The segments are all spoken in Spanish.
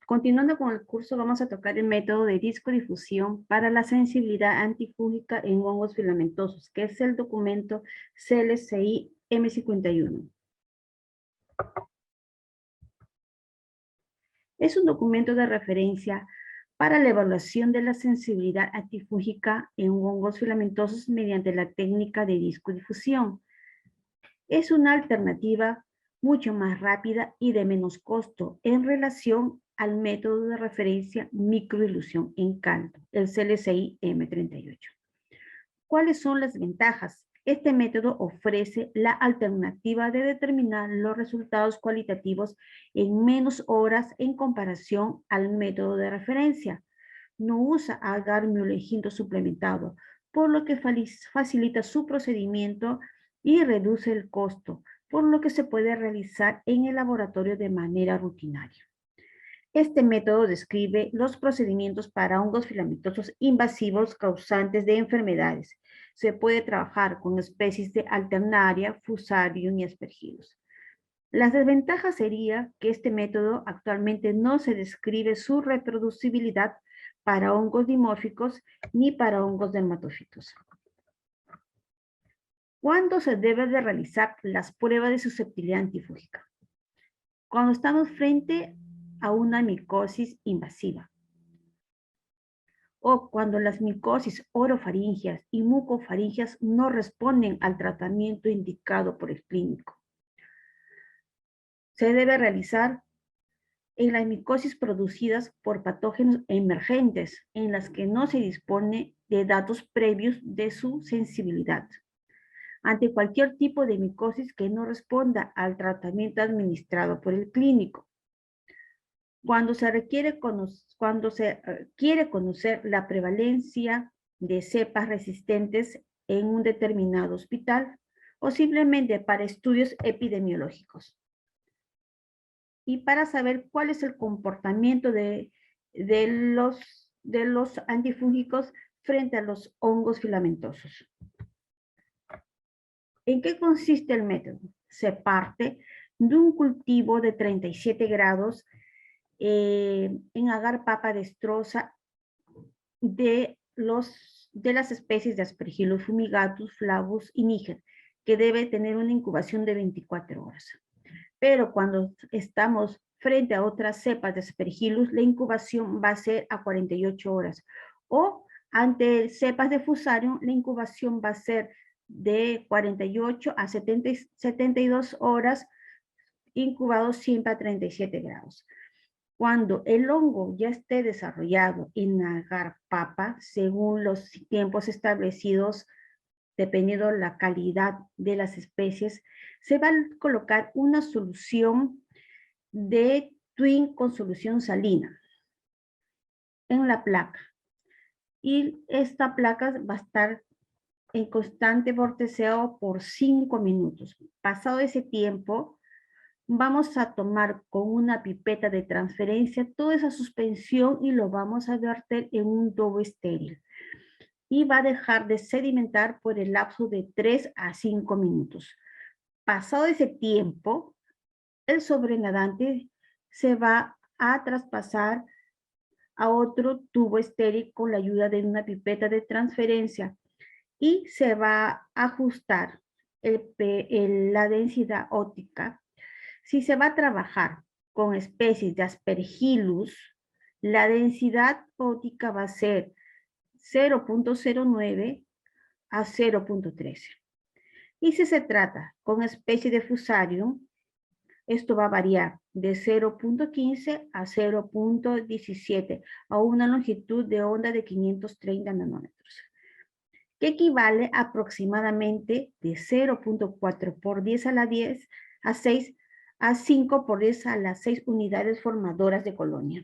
Continuando con el curso, vamos a tocar el método de discodifusión para la sensibilidad antifúngica en hongos filamentosos, que es el documento CLCI M51. Es un documento de referencia para la evaluación de la sensibilidad antifúngica en hongos filamentosos mediante la técnica de discodifusión. Es una alternativa mucho más rápida y de menos costo en relación al método de referencia microilusión en caldo, el CLCI M38. ¿Cuáles son las ventajas? Este método ofrece la alternativa de determinar los resultados cualitativos en menos horas en comparación al método de referencia. No usa agar mioleginto suplementado, por lo que facilita su procedimiento y reduce el costo, por lo que se puede realizar en el laboratorio de manera rutinaria. Este método describe los procedimientos para hongos filamentosos invasivos causantes de enfermedades. Se puede trabajar con especies de Alternaria, Fusarium y Aspergillus. Las desventajas sería que este método actualmente no se describe su reproducibilidad para hongos dimórficos ni para hongos dermatófitos. ¿Cuándo se debe de realizar las pruebas de susceptibilidad antifúngica? Cuando estamos frente a una micosis invasiva o cuando las micosis orofaringeas y mucofaringeas no responden al tratamiento indicado por el clínico. Se debe realizar en las micosis producidas por patógenos emergentes en las que no se dispone de datos previos de su sensibilidad. Ante cualquier tipo de micosis que no responda al tratamiento administrado por el clínico. Cuando se quiere conocer la prevalencia de cepas resistentes en un determinado hospital o simplemente para estudios epidemiológicos. Y para saber cuál es el comportamiento de los antifúngicos frente a los hongos filamentosos. ¿En qué consiste el método? Se parte de un cultivo de 37 grados en agar papa destroza de las especies de Aspergillus fumigatus, flavus y níger, que debe tener una incubación de 24 horas. Pero cuando estamos frente a otras cepas de Aspergillus, la incubación va a ser a 48 horas. O ante cepas de Fusarium, la incubación va a ser de 48 a 72 horas, incubado siempre a 37 grados. Cuando el hongo ya esté desarrollado en agar papa, según los tiempos establecidos, dependiendo de la calidad de las especies, se va a colocar una solución de Twin con solución salina en la placa. Y esta placa va a estar en constante vorteceo por 5 minutos. Pasado ese tiempo, vamos a tomar con una pipeta de transferencia toda esa suspensión y lo vamos a verter en un tubo estéril. Y va a dejar de sedimentar por el lapso de 3 a 5 minutos. Pasado ese tiempo, el sobrenadante se va a traspasar a otro tubo estéril con la ayuda de una pipeta de transferencia y se va a ajustar la densidad óptica. Si se va a trabajar con especies de Aspergillus, la densidad óptica va a ser 0.09 a 0.13. Y si se trata con especie de Fusarium, esto va a variar de 0.15 a 0.17 a una longitud de onda de 530 nanómetros, que equivale aproximadamente de 0.4 por 10 a la 10 a 6 a 5 por 10 a las 6 unidades formadoras de colonia.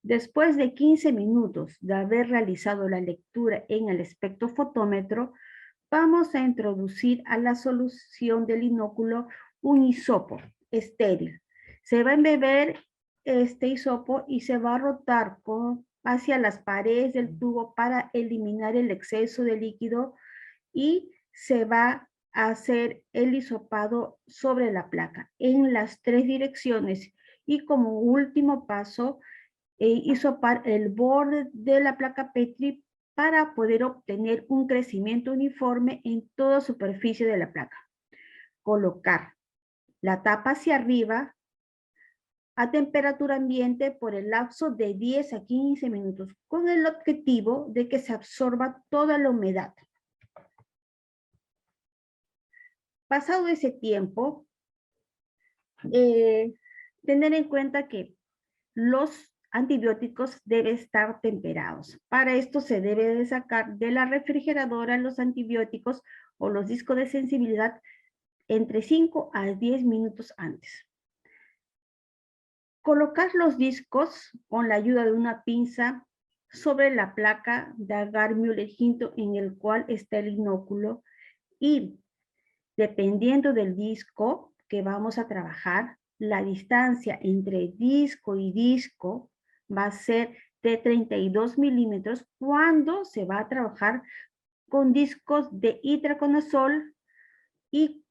Después de 15 minutos de haber realizado la lectura en el espectrofotómetro, vamos a introducir a la solución del inóculo un hisopo estéril. Se va a embeber este hisopo y se va a rotar hacia las paredes del tubo para eliminar el exceso de líquido y se va hacer el hisopado sobre la placa en las 3 direcciones y como último paso, hisopar el borde de la placa Petri para poder obtener un crecimiento uniforme en toda superficie de la placa. Colocar la tapa hacia arriba a temperatura ambiente por el lapso de 10 a 15 minutos con el objetivo de que se absorba toda la humedad. Pasado ese tiempo, tener en cuenta que los antibióticos deben estar temperados. Para esto se debe de sacar de la refrigeradora los antibióticos o los discos de sensibilidad entre 5 a 10 minutos antes. Colocar los discos con la ayuda de una pinza sobre la placa de agar Müller-Hinton en el cual está el inóculo y dependiendo del disco que vamos a trabajar, la distancia entre disco y disco va a ser de 32 milímetros cuando se va a trabajar con discos de itraconazol y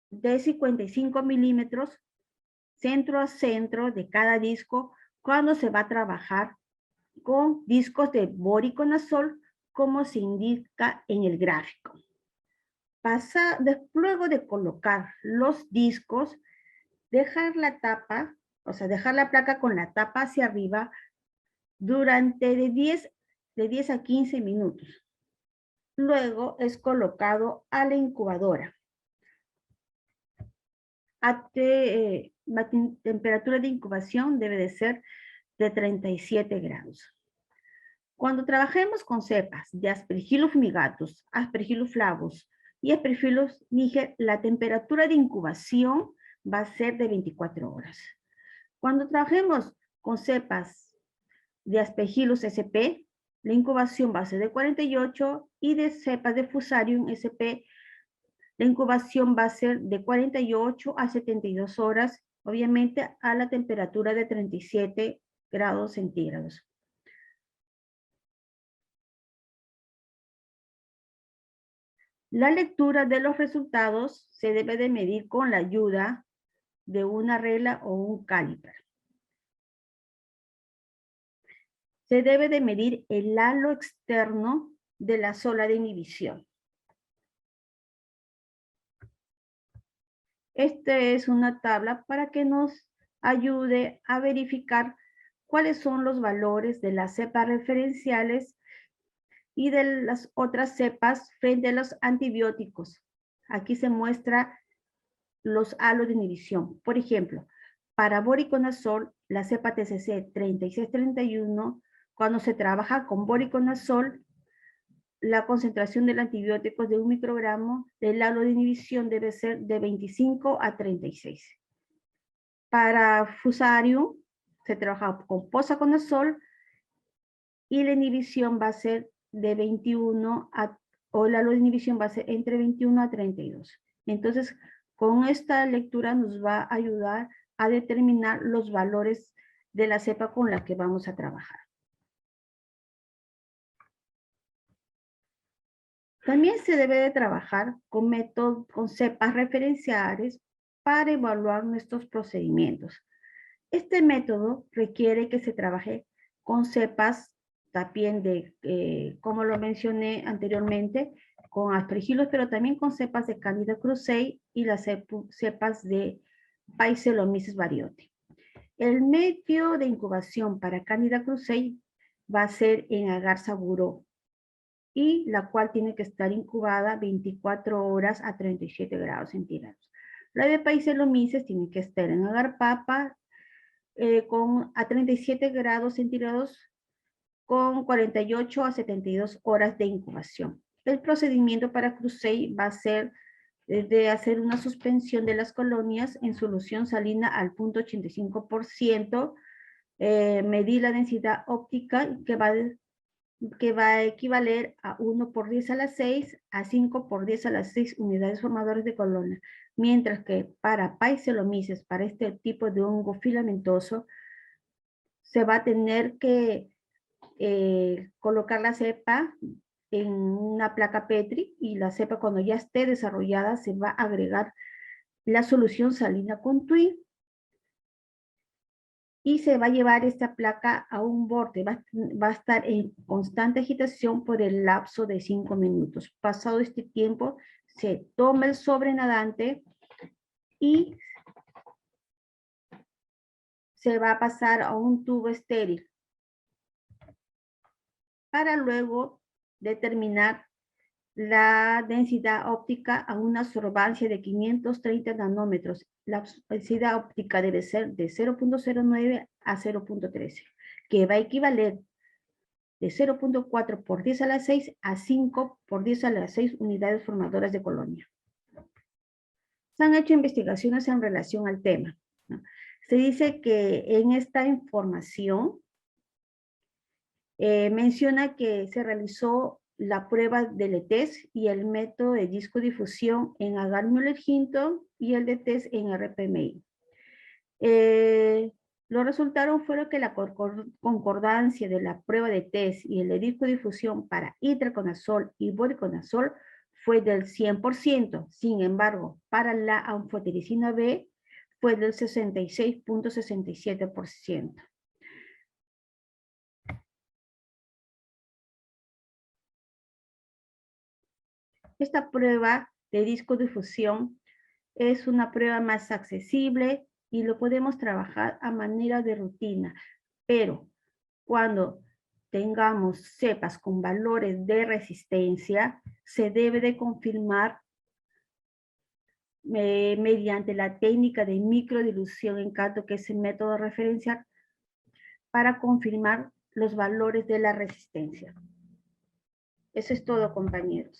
de 55 milímetros centro a centro de cada disco cuando se va a trabajar con discos de voriconazol como se indica en el gráfico. Luego de colocar los discos, dejar la tapa, o sea, dejar la placa con la tapa hacia arriba durante de 10 a 15 minutos. Luego es colocado a la incubadora. La temperatura de incubación debe de ser de 37 grados. Cuando trabajemos con cepas de Aspergillus fumigatus, Aspergillus flavus y Aspergillus niger, la temperatura de incubación va a ser de 24 horas. Cuando trabajemos con cepas de Aspergillus sp, la incubación va a ser de 48 y de cepas de Fusarium sp, la incubación va a ser de 48 a 72 horas, obviamente a la temperatura de 37 grados centígrados. La lectura de los resultados se debe de medir con la ayuda de una regla o un caliper. Se debe de medir el halo externo de la sola de inhibición. Esta es una tabla para que nos ayude a verificar cuáles son los valores de las cepas referenciales y de las otras cepas frente a los antibióticos. Aquí se muestra los halos de inhibición. Por ejemplo, para voriconazol, la cepa TCC 3631, cuando se trabaja con voriconazol, la concentración del antibiótico es de 1 microgramo, el halo de inhibición debe ser de 25 a 36. Para Fusarium, se trabaja con posaconazol y la inhibición va a ser de 21 o el halo de inhibición va a ser entre 21 a 32. Entonces, con esta lectura nos va a ayudar a determinar los valores de la cepa con la que vamos a trabajar. También se debe de trabajar con cepas referenciales para evaluar nuestros procedimientos. Este método requiere que se trabaje con cepas también como lo mencioné anteriormente, con Aspergillus, pero también con cepas de Candida krusei y las cepas de Paxillomyces variote. El medio de incubación para Candida krusei va a ser en agar saburo y la cual tiene que estar incubada 24 horas a 37 grados centígrados. La de Paxillomyces tiene que estar en agar papa a 37 grados centígrados con 48 a 72 horas de incubación. El procedimiento para krusei va a ser de hacer una suspensión de las colonias en solución salina al 0.85%, medir la densidad óptica que va a equivaler a 1 por 10 a la 6 a 5 por 10 a la 6 unidades formadoras de colonia, mientras que para Paxillomyces, para este tipo de hongo filamentoso, se va a tener que colocar la cepa en una placa Petri y la cepa cuando ya esté desarrollada se va a agregar la solución salina con TUI y se va a llevar esta placa a un borde, va a estar en constante agitación por el lapso de 5 minutos. Pasado este tiempo, se toma el sobrenadante y se va a pasar a un tubo estéril para luego determinar la densidad óptica a una absorbancia de 530 nanómetros. La densidad óptica debe ser de 0.09 a 0.13, que va a equivaler de 0.4 por 10 a la 6 a 5 por 10 a la 6 unidades formadoras de colonia. Se han hecho investigaciones en relación al tema, ¿no? Se dice que en esta información menciona que se realizó la prueba del ETES y el método de discodifusión en agar Müller-Hinton y el de test en RPMI. Los resultados fueron que la concordancia de la prueba de test y el de discodifusión para itraconazol y voriconazol fue del 100%. Sin embargo, para la anfotericina B fue del 66.67%. Esta prueba de discodifusión es una prueba más accesible y lo podemos trabajar a manera de rutina, pero cuando tengamos cepas con valores de resistencia, se debe de confirmar mediante la técnica de microdilución en caldo, que es el método referencial, para confirmar los valores de la resistencia. Eso es todo, compañeros.